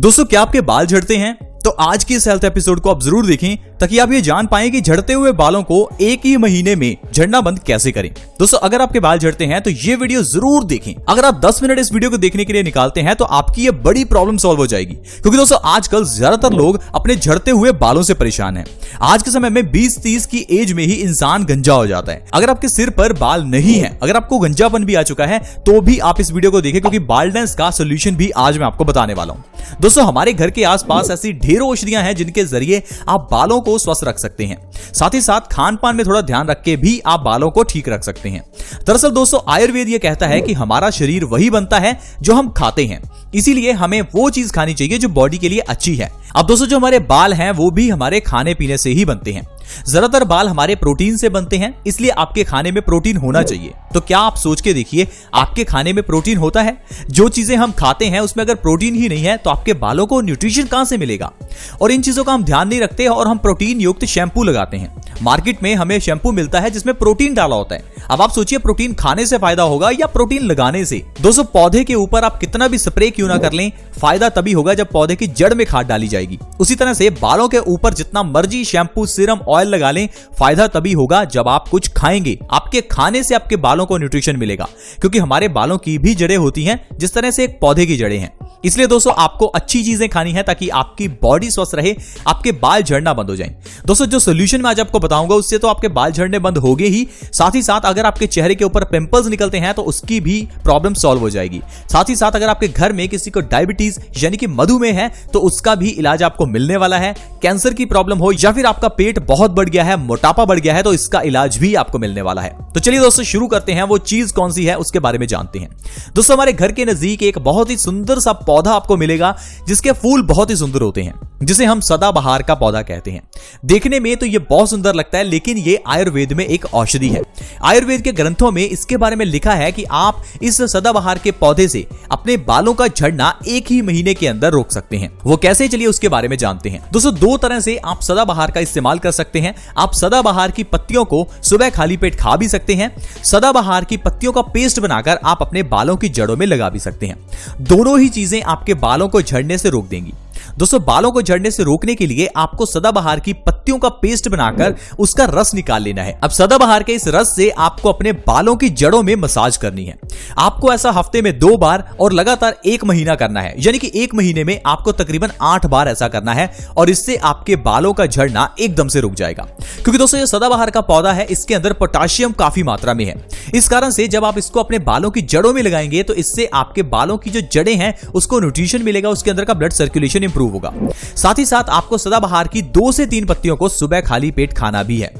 दोस्तों, क्या आपके बाल झड़ते हैं? तो आज की इस हेल्थ एपिसोड को आप जरूर देखें ताकि आप ये जान पाएं कि झड़ते हुए बालों को एक ही महीने में झड़ना बंद कैसे करें। दोस्तों, अगर आपके बाल झड़ते हैं तो ये वीडियो जरूर देखें। अगर आप 10 मिनट इस वीडियो को देखने के लिए निकालते हैं तो आपकी ये बड़ी प्रॉब्लम सॉल्व हो जाएगी, क्योंकि दोस्तों आजकल ज्यादातर लोग अपने झड़ते हुए बालों से परेशान हैं। आज के समय में 20-30 की एज में ही इंसान गंजा हो जाता है। अगर आपके सिर पर बाल नहीं है, अगर आपको गंजापन भी आ चुका है, तो भी आप इस वीडियो को देखें, क्योंकि बाल्डनेस का सोल्यूशन भी आज मैं आपको बताने वाला हूं। दोस्तों, हमारे घर के आसपास ऐसी ढेरों औषधियां हैं जिनके जरिए आप बालों को स्वस्थ रख सकते हैं। साथ ही साथ खान पान में थोड़ा ध्यान रख के भी आप बालों को ठीक रख सकते हैं। दरअसल दोस्तों, आयुर्वेद ये कहता है कि हमारा शरीर वही बनता है जो हम खाते हैं, इसीलिए हमें वो चीज खानी चाहिए जो बॉडी के लिए अच्छी है। अब दोस्तों, जो हमारे बाल हैं वो भी हमारे खाने पीने से ही बनते हैं। ज्यादातर बाल हमारे प्रोटीन से बनते हैं, इसलिए आपके खाने में प्रोटीन होना चाहिए। तो क्या आप सोच के देखिए, आपके खाने में प्रोटीन होता है? जो चीजें हम खाते हैं उसमें अगर प्रोटीन ही नहीं है तो आपके बालों को न्यूट्रिशन कहां से मिलेगा? और इन चीजों का हम ध्यान नहीं रखते और हम प्रोटीन युक्त शैम्पू लगाते हैं। मार्केट में हमें शैम्पू मिलता है जिसमें प्रोटीन डाला होता है। अब आप सोचिए, प्रोटीन खाने से फायदा होगा या प्रोटीन लगाने से? दोस्तों, पौधे के ऊपर आप कितना भी स्प्रे क्यों ना कर लें, फायदा तभी होगा जब पौधे की जड़ में खाद डाली जाएगी। उसी तरह से बालों के ऊपर जितना मर्जी शैम्पू, सीरम, ऑयल लगा लें, फायदा तभी होगा जब आप कुछ खाएंगे। आपके खाने से आपके बालों को न्यूट्रिशन मिलेगा, क्योंकि हमारे बालों की भी जड़ें होती हैं जिस तरह से एक पौधे की जड़ें हैं। इसलिए दोस्तों, आपको अच्छी चीजें खानी है ताकि आपकी बॉडी स्वस्थ रहे, आपके बाल झड़ना बंद हो जाएं। दोस्तों, जो सोल्यूशन मैं आज आपको बताऊंगा उससे तो आपके बाल झड़ने बंद होंगे ही, साथ ही साथ अगर आपके चेहरे के ऊपर पिंपल्स निकलते हैं तो उसकी भी प्रॉब्लम सॉल्व हो जाएगी। साथ ही साथ अगर आपके घर में किसी को डायबिटीज यानी कि मधुमेह है तो उसका भी इलाज आपको मिलने वाला है। कैंसर की प्रॉब्लम हो या फिर आपका पेट बहुत बढ़ गया है, मोटापा बढ़ गया है, तो इसका इलाज भी आपको मिलने वाला है। तो चलिए दोस्तों, शुरू करते हैं। वो चीज कौन सी है उसके बारे में जानते हैं। दोस्तों, हमारे घर के नजदीक एक बहुत ही सुंदर सा पौधा आपको मिलेगा जिसके फूल बहुत ही सुंदर होते हैं, जिसे हम सदाबहार का पौधा कहते हैं। देखने में तो ये बहुत सुंदर लगता है, लेकिन ये आयुर्वेद में एक औषधि है। आयुर्वेद के ग्रंथों में इसके बारे में लिखा है कि आप इस सदाबहार के पौधे से अपने बालों का झड़ना एक ही महीने के अंदर रोक सकते हैं। वो कैसे, चलिए उसके बारे में जानते हैं। दोस्तों, 2 तरह से आप सदाबहार का इस्तेमाल कर सकते हैं। आप सदाबहार की पत्तियों को सुबह खाली पेट खा भी सकते हैं। सदाबहार की पत्तियों का पेस्ट बनाकर आप अपने बालों की जड़ों में लगा भी सकते हैं। दोनों ही चीजें आपके बालों को झड़ने से रोक देंगी। दोस्तों, बालों को झड़ने से रोकने के लिए आपको सदाबहार की पत्तियों का पेस्ट बनाकर उसका रस निकाल लेना है। अब सदाबहार के इस रस से आपको अपने बालों की जड़ों में मसाज करनी है। आपको ऐसा हफ्ते में 2 बार और लगातार 1 महीना करना है, यानी कि 1 महीने में आपको तकरीबन 8 बार ऐसा करना है, और इससे आपके बालों का झड़ना एकदम से रुक जाएगा। क्योंकि दोस्तों, ये सदाबहार का पौधा है, इसके अंदर पोटाशियम काफी मात्रा में है। इस कारण से जब आप इसको अपने बालों की जड़ों में लगाएंगे तो इससे आपके बालों की जो जड़ें हैं उसको न्यूट्रिशन मिलेगा, उसके अंदर का ब्लड सर्कुलेशन इंप्रूव होगा। साथ ही साथ आपको सदाबहार की 2 से 3 पत्तियों को सुबह खाली पेट खाना भी है।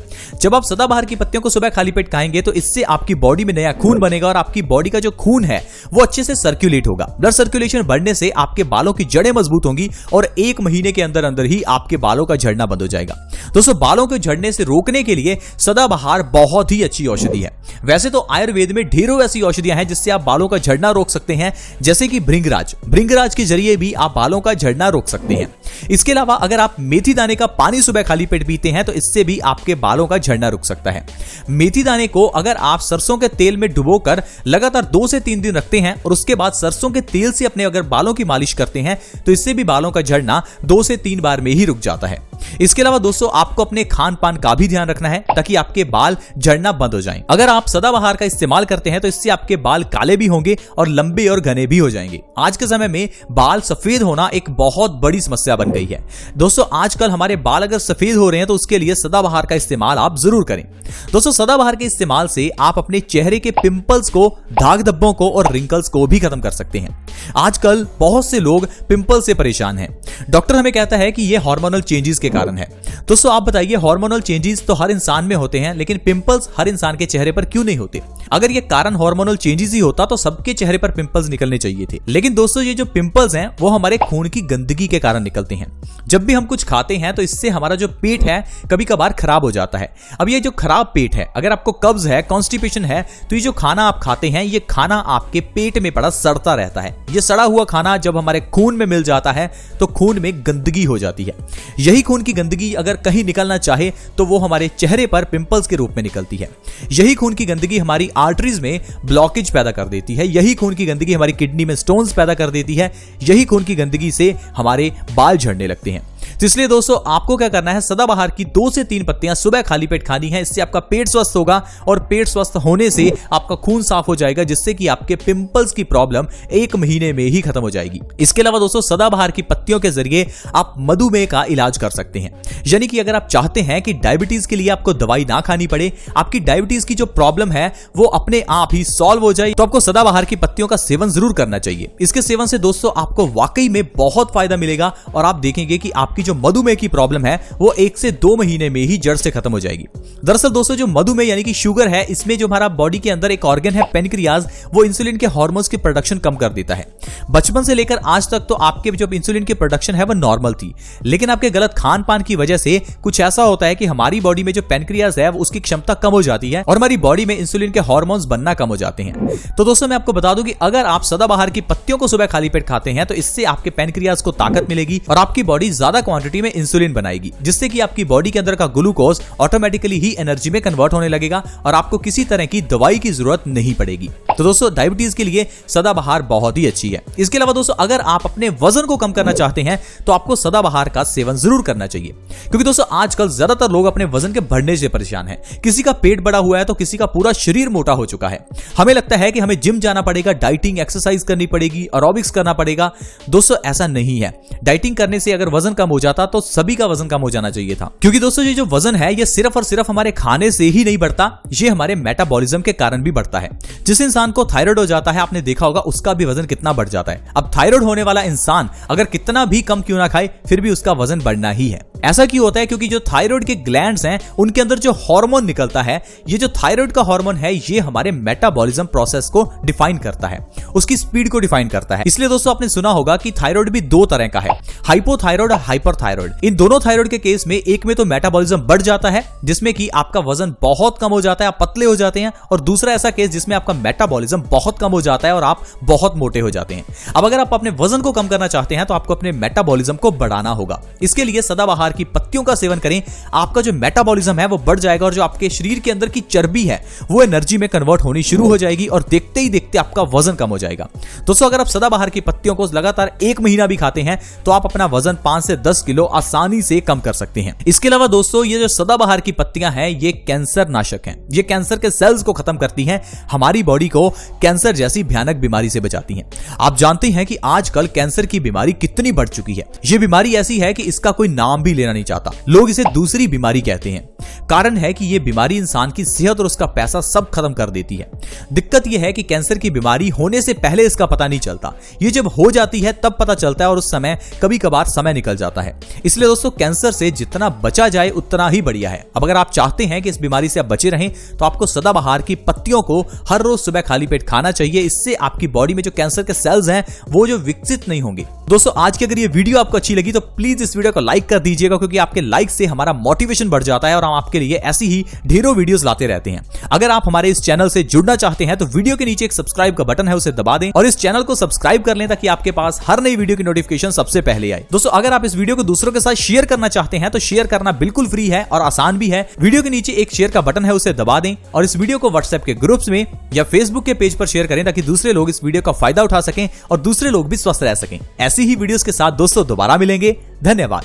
जब आप सदाबहार की पत्तियों को सुबह खाली पेट खाएंगे तो इससे आपकी बॉडी में नया खून बनेगा और आपकी बॉडी का जो खून है वो अच्छे से सर्कुलेट होगा। ब्लड सर्कुलेशन बढ़ने से आपके बालों की जड़ें मजबूत होंगी और 1 महीने के अंदर अंदर ही आपके बालों का झड़ना बंद हो जाएगा। दोस्तों, बालों के झड़ने से रोकने के लिए सदाबहार बहुत ही अच्छी औषधि है। वैसे तो आयुर्वेद में ढेरों ऐसी औषधियां हैं जिससे आप बालों का झड़ना रोक सकते हैं, जैसे कि भृंगराज के जरिए भी आप बालों का झड़ना रोक सकते हैं। इसके अलावा अगर आप मेथी दाने का पानी सुबह खाली पेट पीते हैं तो इससे भी आपके बालों का झड़ना रुक सकता है। मेथी दाने को अगर आप सरसों के तेल में डुबोकर लगातार 2 से 3 दिन रखते हैं और उसके बाद सरसों के तेल से अपने अगर बालों की मालिश करते हैं तो इससे भी बालों का झड़ना 2 से 3 बार में ही रुक जाता है। इसके अलावा दोस्तों, आपको अपने खान पान का भी ध्यान रखना है ताकि आपके बाल झड़ना बंद हो जाएं। अगर आप सदाबहार का इस्तेमाल करते हैं तो इससे आपके बाल काले भी होंगे और लंबे और घने भी हो जाएंगे। आज के समय में बाल सफेद होना एक बहुत बड़ी समस्या बन गई है। दोस्तों, आजकल हमारे बाल अगर सफेद हो रहे हैं तो उसके लिए सदाबहार का इस्तेमाल आप जरूर करें। दोस्तों, सदाबहार के इस्तेमाल से आप अपने चेहरे के पिंपल्स को, दाग धब्बों को और रिंकल्स को भी खत्म कर सकते हैं। आजकल बहुत से लोग पिंपल से परेशान हैं। डॉक्टर हमें कहता है कि यह हार्मोनल चेंजेस के कारण है। दोस्तों, आप बताइए, हार्मोनल चेंजेस तो हर इंसान में होते हैं, लेकिन पिंपल्स हर इंसान के चेहरे पर क्यों नहीं होते? अगर ये कारण हार्मोनल चेंजेस ही होता तो सबके चेहरे पर पिंपल्स निकलने चाहिए थे। लेकिन दोस्तों, ये जो पिंपल्स हैं वो हमारे खून की गंदगी के कारण निकलते हैं। जब भी हम कुछ खाते हैं तो इससे हमारा जो पेट है कभी कभार खराब हो जाता है। अब ये जो खराब पेट है, अगर आपको कब्ज है, कॉन्स्टिपेशन है, तो ये जो खाना आप खाते हैं ये खाना आपके पेट में पड़ा सड़ता रहता है। ये सड़ा हुआ खाना जब हमारे खून में मिल जाता है तो खून में गंदगी हो जाती है। यही खून की गंदगी अगर कहीं निकलना चाहे तो वो हमारे चेहरे पर पिंपल्स के रूप में निकलती है। यही खून की गंदगी हमारी आर्टरीज में ब्लॉकेज पैदा कर देती है। यही खून की गंदगी हमारी किडनी में स्टोन्स पैदा कर देती है। यही खून की गंदगी से हमारे बाल झड़ने लगते हैं। तो इसलिए दोस्तों आपको क्या करना है, सदाबहार की 2 से 3 पत्तियां सुबह खाली पेट खानी है। इससे आपका पेट स्वस्थ होगा और पेट स्वस्थ होने से आपका खून साफ हो जाएगा, जिससे कि आपके पिंपल्स की प्रॉब्लम 1 महीने में ही खत्म हो जाएगी। इसके अलावा दोस्तों सदाबहार की पत्तियों के जरिए आप मधुमेह का इलाज कर सकते हैं। यानी कि अगर आप चाहते हैं कि डायबिटीज के लिए आपको दवाई ना खानी पड़े, आपकी डायबिटीज की जो प्रॉब्लम है वो अपने आप ही सॉल्व हो जाए, तो आपको सदाबहार की पत्तियों का सेवन जरूर करना चाहिए। इसके सेवन से दोस्तों आपको वाकई में बहुत फायदा मिलेगा और आप देखेंगे कि आपकी जो मधुमेह की प्रॉब्लम है वो 1 से 2 महीने में ही जड़ से खत्म हो जाएगी। दरअसल दोस्तों जो मधुमेह यानी कि शुगर है, इसमें जो हमारा बॉडी के अंदर एक ऑर्गन है पेनक्रियाज, वो इंसुलिन के हार्मोन्स की प्रोडक्शन कम कर देता है। बचपन से लेकर आज तक तो आपके जो इंसुलिन की प्रोडक्शन है वो नॉर्मल थी, लेकिन आपके गलत खान पान की वजह से कुछ ऐसा होता है कि हमारी बॉडी में जो पेनक्रियाज है उसकी क्षमता कम हो जाती है और हमारी बॉडी में इंसुलिन के हार्मोन्स बनना कम हो जाते हैं। तो दोस्तों मैं आपको बता दूं कि अगर आप सदाबहार की पत्तियों को सुबह खाली पेट खाते हैं तो इससे आपके पेनक्रियाज को ताकत मिलेगी और आपकी बॉडी ज्यादा क्वांटिटी में इंसुलिन बनाएगी, जिससे कि आपकी बॉडी के अंदर का ग्लूकोज ऑटोमेटिकली ही एनर्जी में कन्वर्ट होने लगेगा और आपको किसी तरह की दवाई की जरूरत नहीं पड़ेगी। तो दोस्तों डायबिटीज के लिए सदाबहार बहुत ही अच्छी है। इसके अलावा दोस्तों अगर आप अपने वजन को कम करना चाहते हैं तो आपको सदाबहार का सेवन जरूर करना चाहिए, क्योंकि दोस्तों आजकल ज्यादातर लोग अपने वजन के बढ़ने से परेशान हैं। किसी का पेट बड़ा हुआ है तो किसी का पूरा शरीर मोटा हो चुका है। हमें लगता है कि हमें जिम जाना पड़ेगा, डाइटिंग एक्सरसाइज करनी पड़ेगी, एरोबिक्स करना पड़ेगा। दोस्तों ऐसा नहीं है। डाइटिंग करने से अगर वजन कम हो जाता तो सभी का वजन कम हो जाना चाहिए था, क्योंकि दोस्तों ये जो वजन है ये सिर्फ और सिर्फ हमारे खाने से ही नहीं बढ़ता, ये हमारे मेटाबॉलिज्म के कारण भी बढ़ता है। जिस इंसान को थायराइड हो जाता है, आपने देखा होगा उसका भी वजन कितना बढ़ जाता है। अब थायराइड होने वाला इंसान अगर कितना भी कम क्यों ना खाए फिर भी उसका वजन बढ़ना ही है। ऐसा क्यों होता है? क्योंकि जो थायराइड के ग्लैंड्स हैं उनके अंदर जो हार्मोन निकलता है, ये जो थायराइड का हार्मोन है ये हमारे मेटाबॉलिज्म प्रोसेस को डिफाइन करता है, उसकी स्पीड को डिफाइन करता है। इसलिए दोस्तों आपने सुना होगा कि थायराइड भी 2 तरह का है, हाइपोथायराइड और हाइपरथायराइड। इन दोनों थायराइड के केस में एक में तो मेटाबॉलिज्म बढ़ जाता है जिसमें कि आपका वजन बहुत कम हो जाता है, आप पतले हो जाते हैं, और दूसरा ऐसा केस जिसमें आपका मेटाबॉलिज्म बहुत कम हो जाता है और आप बहुत मोटे हो जाते हैं। अब अगर आप अपने वजन को कम करना चाहते हैं तो आपको अपने मेटाबॉलिज्म को बढ़ाना होगा। इसके लिए सदाबहार की पत्तियों का सेवन करें, आपका जो मेटाबॉलिज्म है वो बढ़ जाएगा और जो आपके शरीर के अंदर की चर्बी है वो एनर्जी में कन्वर्ट होनी शुरू हो जाएगी और देखते ही देखते आपका वजन कम हो जाएगा। दोस्तों अगर आप सदाबहार की पत्तियों को लगातार 1 महीना भी खाते हैं तो आप अपना वजन 5 से 10 किलो आसानी से कम कर सकते हैं। इसके अलावा दोस्तों ये जो सदाबहार की पत्तियां हैं ये कैंसर नाशक हैं। ये कैंसर के सेल्स को खत्म करती हैं, हमारी बॉडी को कैंसर जैसी भयानक बीमारी से बचाती हैं। आप जानते हैं कि आजकल कैंसर की बीमारी कितनी बढ़ चुकी है। ये बीमारी ऐसी है कि इसका कोई नाम भी लेना नहीं चाहता, लोग इसे दूसरी बीमारी कहते हैं। कारण है कि ये बीमारी इंसान की सेहत और उसका पैसा सब खत्म कर देती है। दिक्कत यह है कि कैंसर की बीमारी होने से पहले इसका पता नहीं चलता, ये जब हो जाती है तब पता चलता है और उस समय कभी कभार समय निकल जाता है। इसलिए दोस्तों कैंसर से जितना बचा जाए उतना ही बढ़िया है। अब अगर आप चाहते हैं कि इस बीमारी से आप बचे रहें तो आपको सदाबहार की पत्तियों को हर रोज सुबह खाली पेट खाना चाहिए। इससे आपकी बॉडी में जो कैंसर के सेल्स हैं वो जो विकसित नहीं होंगे। दोस्तों आज की अगर ये वीडियो आपको अच्छी लगी तो प्लीज इस वीडियो को लाइक कर दीजिएगा, क्योंकि आपके लाइक से हमारा मोटिवेशन बढ़ जाता है और हम आपके लिए ऐसी ही ढेरों वीडियोस लाते रहते हैं। अगर आप हमारे इस चैनल से जुड़ना चाहते हैं तो वीडियो के नीचे एक सब्सक्राइब का बटन है, उसे दबा दें और इस चैनल को सब्सक्राइब कर लें ताकि आपके पास हर नई वीडियो की नोटिफिकेशन सबसे पहले आए। दोस्तों अगर आप इस वीडियो को दूसरों के साथ शेयर करना चाहते हैं तो शेयर करना बिल्कुल फ्री है और आसान भी है। वीडियो के नीचे एक शेयर का बटन है, उसे दबा दें और इस वीडियो को व्हाट्सएप के ग्रुप्स में या फेसबुक के पेज पर शेयर करें ताकि दूसरे लोग इस वीडियो का फायदा उठा सकें और दूसरे लोग भी स्वस्थ रह सकें। ऐसी ही वीडियोस के साथ दोस्तों दोबारा मिलेंगे। धन्यवाद।